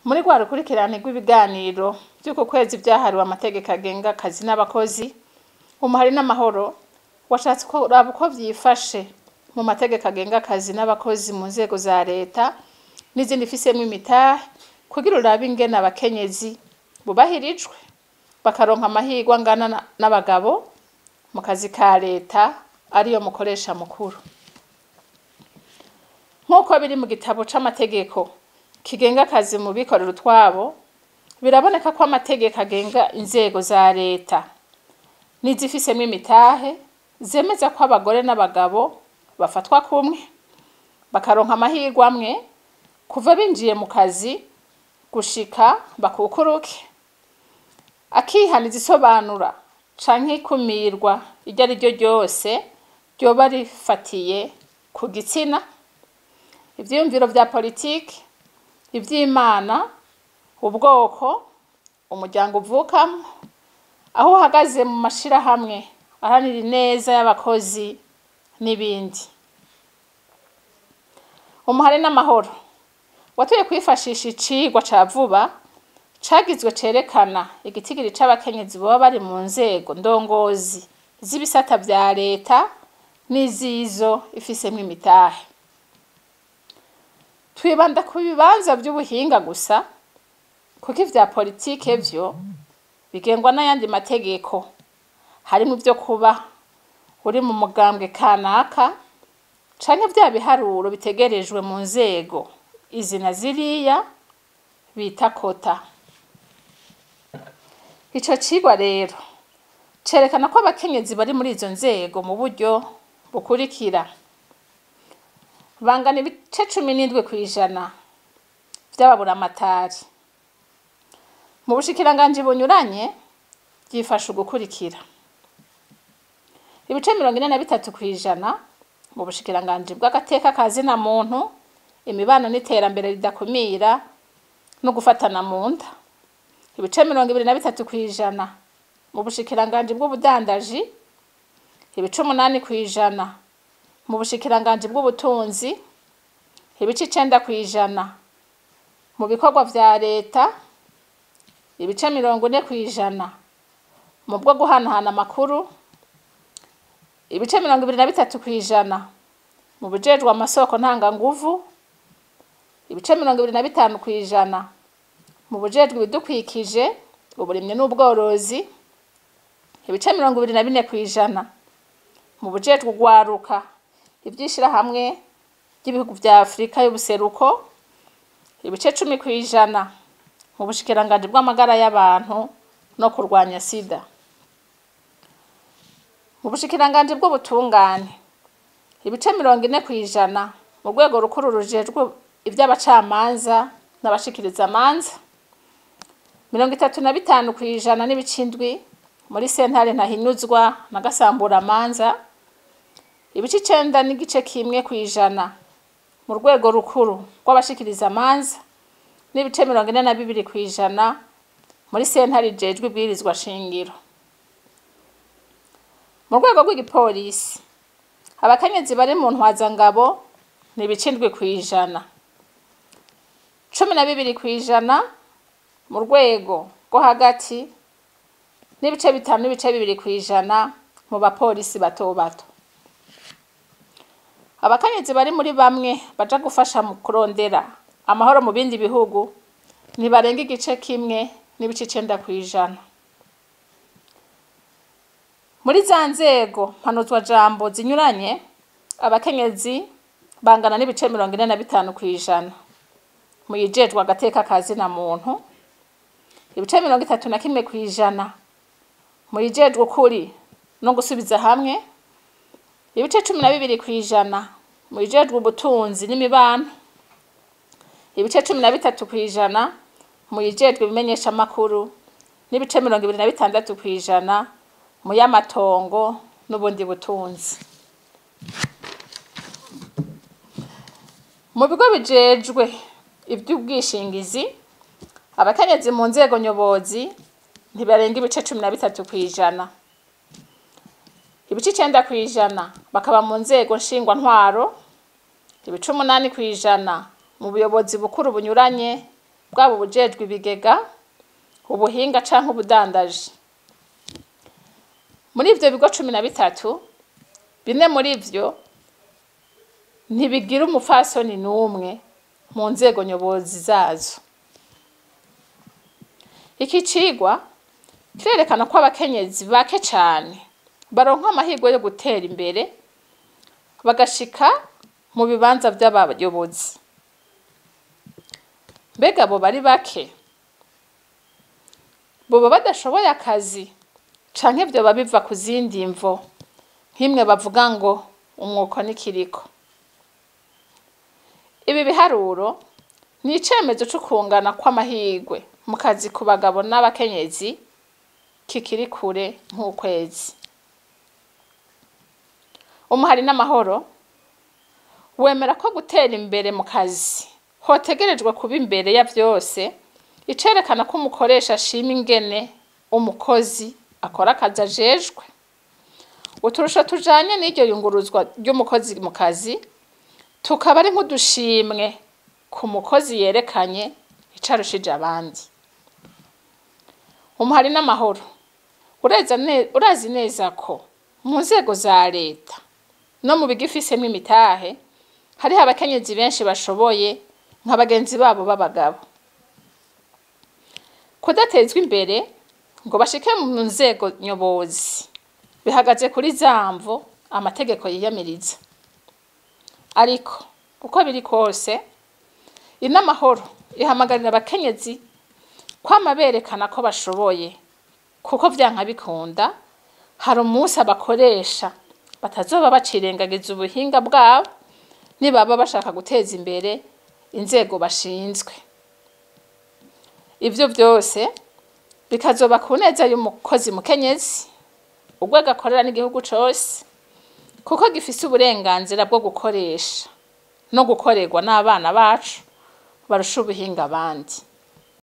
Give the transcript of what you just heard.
Muri rwa rukurikirane rw'ibiganiro by'uko kwezi byahariwe amategeko agenga akazi n'abakozi, umuhari n'amahoro washatse ko uraba uko vyifashe mu mategeko agenga akazi n'abakozi mu nzego za leta n'izindi fisemwe imitahe kugira urabe ingene abakenyezi bubahirijwe bakaronka amahirwe angana n'abagabo mu kazi ka leta ariyo mukoresha mukuru. Nk'uko biri mu gitabo c'amategeko kigenga akazi mu bikorera utwabo, biraboneka ko amategeko agenga inzego za leta n'izifisemwe imitahe zemeza ko abagore n'abagabo bafatwa kumwe bakaronka amahirwe amwe kuva binjiye mu kazi gushika bakukuruke, akihaniza isobanura canke ikumirwa iryo ari ryo ryose ryoba rifatiye ku gitsina, ivyiyumviro vya politiki, ivy'Imana, ubwoko, umuryango uvukamwo, aho uhagaze mu mashirahamwe aharanira ineza y'abakozi n'ibindi. Umuhari n'amahoro watuye kwifashisha icigwa ca vuba cagizwe cerekana igitigiri c'abakenyezi boba bari mu nzego ndongozi z'ibisata vya leta n'izizo ifisemwo imitahe. Twibanda ku bibanza vy'ubuhinga gusa kuko ivya politike vyo bigengwa n'ayandi mategeko, harimo ivyo kuba uri mu mugambwe kanaka canke vya biharuro bitegerejwe mu nzego izi na ziriya bita kota. Ico cigwa rero cerekana ko abakenyezi bari muri izo nzego mu buryo bukurikira: bangana ibice 17% vy'ababuramatari. Mu bushikiranganji bunyuranye byifasha ugukurikira: ibice 43% mu bushikiranganji bw'agateka kazi na muntu, imibano n'iterambere ridakumira no gufatana mu nda. Ibice 23% mu bushikiranganji bw'ubudandaji, ibice 8% mu bushikiranganji bw'ubutunzi, ibice 9% mu bikorwa vya leta, ibice 40% mu bwo guhanahana amakuru, ibice 23% mu bujejwe amasoko ntanganguvu, ibice 25% mu bujejwe ibidukwikije, uburimyi n'ubworozi, ibice 24% mu bujejwe ugwaruka, ivyishirahamwe by'ibihugu vya Afrika y'ubuseruko, ibice 10% mu bushikiranganji bw'amagara y'abantu no kurwanya sida. Mu bushikiranganji bw'ubutungane, ibice 40% mu rwego rukuru rujejwe ivy'abacamanza n'abashikiriza amanza, 35% n'ibicindwi muri sentare ntahinyuzwa na gasambura amanza, ibice 9.1% mu rwego rukuru rw'abashikiriza amanza, n'ibice 42% muri sentare ijejwe ibwirizwa shingiro. Mu rwego rw'igipolisi, abakenyezi bari mu ntwazangabo ni ibice 7%, 12% mu rwego rwo hagati, n'ibice 5.2% mu bapolisi bato bato. Abakenyezi bari muri bamwe baja gufasha mu kurondera amahoro mu bindi bihugu ntibarenga igice 1.9%. Muri za nzego mpanuzwa jambo zinyuranye, abakenyezi bangana n'ibice 45% mu yijejwe agateka kazi na muntu, ibice 31% mu yijejwe ukuri no gusubiza hamwe, ibice 12% mu yijejwe ubutunzi n'imibano, ibice 13% mu yijejwe ibimenyesha amakuru, n'ibice 26% mu y'amatongo n'ubundi butunzi. Mu bigo bijejwe ivy'ubwishingizi, abakenyezi mu nzego nyobozi ntibarenga ibice 13%. Ibice 9% bakaba mu nzego nshingwa ntwaro, ibice 8% mu buyobozi bukuru bunyuranye bwaba ubujejwe ibigega, ubuhinga canke ubudandaji. Muri ivyo bigo 13, bine muri vyo ntibigira umupfasoni n'umwe mu nzego nyobozi zazo. Iki cigwa kirerekana ko abakenyezi bake cane baronka amahirwe yo gutera imbere bagashika mu bibanza vy'abayobozi. Mbega abo bari bake boba badashoboye akazi canke vyoba biva ku zindi mvo nk'imwe bavuga ngo umwuko n'ikiriko. Ibi biharuro ni icemezo c'ukungana kw'amahirwe mu kazi ku bagabo n'abakenyezi kikiri kure nk'ukwezi. Umuhari n'amahoro wemera ko gutera imbere mu kazi hotegerejwe kuba imbere ya vyose, icerekana ko umukoresha ashima ingene umukozi akora akazi ajejwe. Uturusho tujanye n'iryo yunguruzwa ry'umukozi mu kazi tukaba ari nk'udushimwe ku mukozi yerekanye icarushije abandi. Umuhari n'amahoro urazi neza ko mu nzego za leta no mu bigifisemo imitahe hariho abakenyezi benshi bashoboye nka bagenzi babo b'abagabo. Kudatezwa imbere ngo bashike mu nzego nyobozi bihagaze kuri zamvo amategeko yiyamiriza. Ariko uko biri kose, inamahoro ihamagarira abakenyezi kwama berekana ko bashoboye, kuko vyanka bikunda hari umunsi abakoresha batazoba bacirengagiza ubuhinga bwabo nibaba bashaka guteza imbere inzego bashinzwe. Ivyo vyose bikazoba ku neza y'umukozi mukenyezi, urwego akorera n'igihugu cose, kuko gifise uburenganzira bwo gukoresha no gukorerwa n'abana bacu barusha ubuhinga abandi.